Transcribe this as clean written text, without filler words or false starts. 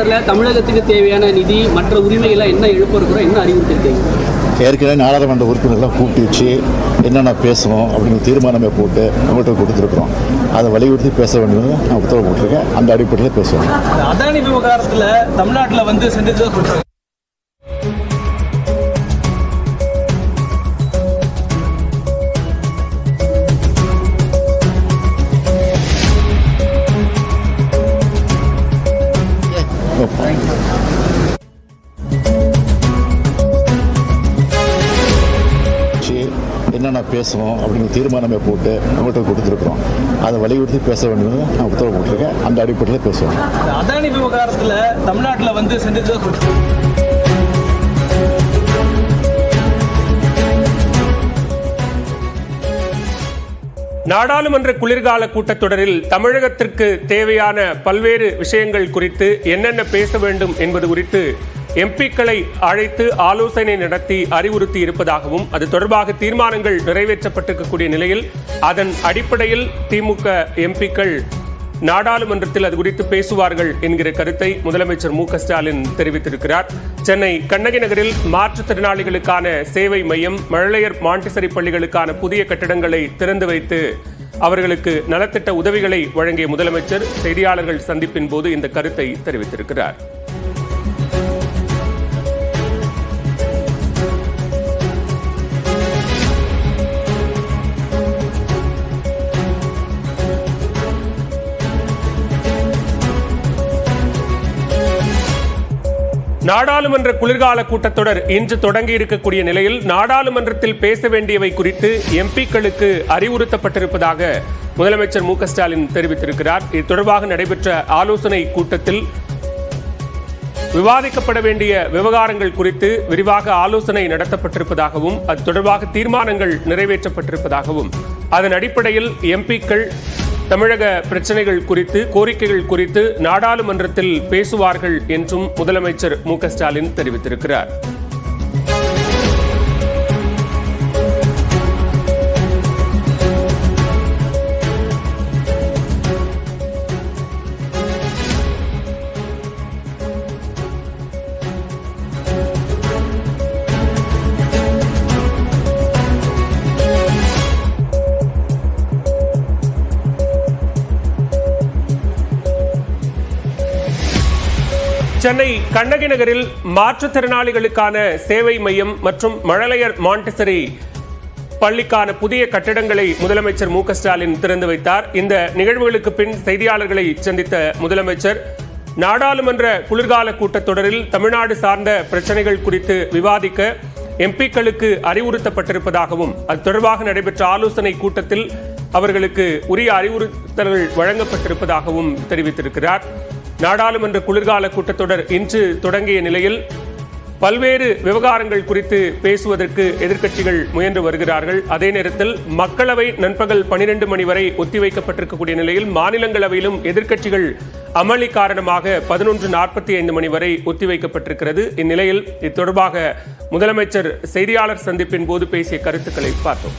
கூட்டத்தொடரில் தமிழகத்துக்கு தேவையான நிதி மற்ற உரிமைகள்லாம் என்ன எழுப்ப இருக்கிறோம், என்ன அறிவுறுத்திருக்கீங்க? ஏற்கனவே நாடாளுமன்ற உறுப்பினர்லாம் கூப்பிட்டு வச்சு என்னென்ன பேசணும் அப்படின்னு தீர்மானமே போட்டு நம்மகிட்ட கொடுத்துருக்குறோம். அதை வலியுறுத்தி பேச வேண்டியது நான் உத்தரவு போட்டிருக்கேன். அந்த அடிப்படையில் பேசுவோம். அதானி விவகாரத்தில் தமிழ்நாட்டில் வந்து செஞ்சது சொல்றாங்க. என்னென்ன பேசணும் அப்படின்னு தீர்மானமே போட்டு நம்மகிட்ட கொடுத்துருக்குறோம். அதை வலியுறுத்தி பேச வேண்டியது நான் உத்தரவு போட்டிருக்கேன். அந்த அடிப்படையில் பேசுவோம். அதானி விவகாரத்தில் தமிழ்நாட்டில் வந்து செஞ்சது சொல்றாங்க. நாடாளுமன்ற குளிர்கால கூட்டத்தொடரில் தமிழகத்திற்கு தேவையான பல்வேறு விஷயங்கள் குறித்து என்னென்ன பேச வேண்டும் என்பது குறித்து எம்பிக்களை அழைத்து ஆலோசனை நடத்தி அறிவுறுத்தி இருப்பதாகவும் அது தொடர்பாக தீர்மானங்கள் நிறைவேற்றப்பட்டிருக்கக்கூடிய நிலையில் அதன் அடிப்படையில் திமுக எம்பிக்கள் நாடாளுமன்றத்தில் அது குறித்து பேசுவார்கள் என்கிற கருத்தை முதலமைச்சர் மு.க.ஸ்டாலின் தெரிவித்திருக்கிறார். சென்னை கண்ணகி நகரில் மாற்றுத்திறனாளிகளுக்கான சேவை மையம், மழலையர் மாண்டிசரி பள்ளிகளுக்கான புதிய கட்டிடங்களை திறந்து வைத்து அவர்களுக்கு நலத்திட்ட உதவிகளை வழங்கிய முதலமைச்சர் செய்தியாளர்கள் சந்திப்பின் போது இந்த கருத்தை தெரிவித்திருக்கிறார். நாடாளுமன்ற குளிர்கால கூட்டத்தொடர் இன்று தொடங்கி இருக்கக்கூடிய நிலையில் நாடாளுமன்றத்தில் பேச வேண்டியவை குறித்து எம்பிக்களுக்கு அறிவுறுத்தப்பட்டிருப்பதாக முதலமைச்சர் மு.க.ஸ்டாலின் தெரிவித்திருக்கிறார். இது தொடர்பாக நடைபெற்ற ஆலோசனை கூட்டத்தில் விவாதிக்கப்பட வேண்டிய விவகாரங்கள் குறித்து விரிவாக ஆலோசனை நடத்தப்பட்டிருப்பதாகவும் அது தொடர்பாக தீர்மானங்கள் நிறைவேற்றப்பட்டிருப்பதாகவும் அதன் அடிப்படையில் எம்பிக்கள் தமிழக பிரச்சனைகள் குறித்து, கோரிக்கைகள் குறித்து நாடாளுமன்றத்தில் பேசுவார்கள் என்றும் முதலமைச்சர் மு.க.ஸ்டாலின் தெரிவித்திருக்கிறார். சென்னை கண்ணகி நகரில் மாற்றுத்திறனாளிகளுக்கான சேவை மையம் மற்றும் மழலையர் மாண்டிசரி பள்ளிக்கான புதிய கட்டிடங்களை முதலமைச்சர் மு.க.ஸ்டாலின் திறந்து வைத்தார். இந்த நிகழ்வுகளுக்கு பின் செய்தியாளர்களை சந்தித்த முதலமைச்சர் நாடாளுமன்ற குளிர்கால கூட்டத்தொடரில் தமிழ்நாடு சார்ந்த பிரச்சனைகள் குறித்து விவாதிக்க எம்பிக்களுக்கு அறிவுறுத்தப்பட்டிருப்பதாகவும் அது தொடர்பாக நடைபெற்ற ஆலோசனை கூட்டத்தில் அவர்களுக்கு உரிய அறிவுறுத்தல்கள் வழங்கப்பட்டிருப்பதாகவும் தெரிவித்திருக்கிறார். நாடாளுமன்ற குளிர்கால கூட்டத்தொடர் இன்று தொடங்கிய நிலையில் பல்வேறு விவகாரங்கள் குறித்து பேசுவதற்கு எதிர்க்கட்சிகள் முயன்று வருகிறார்கள். அதே நேரத்தில் மக்களவை நண்பகல் 12 மணி வரை ஒத்திவைக்கப்பட்டிருக்கக்கூடிய நிலையில் மாநிலங்களவையிலும் எதிர்க்கட்சிகள் அமளி காரணமாக 11:45 மணி வரை ஒத்திவைக்கப்பட்டிருக்கிறது. இந்நிலையில் இது தொடர்பாக முதலமைச்சர் செய்தியாளர் சந்திப்பின் போது பேசிய கருத்துக்களை பார்த்தோம்.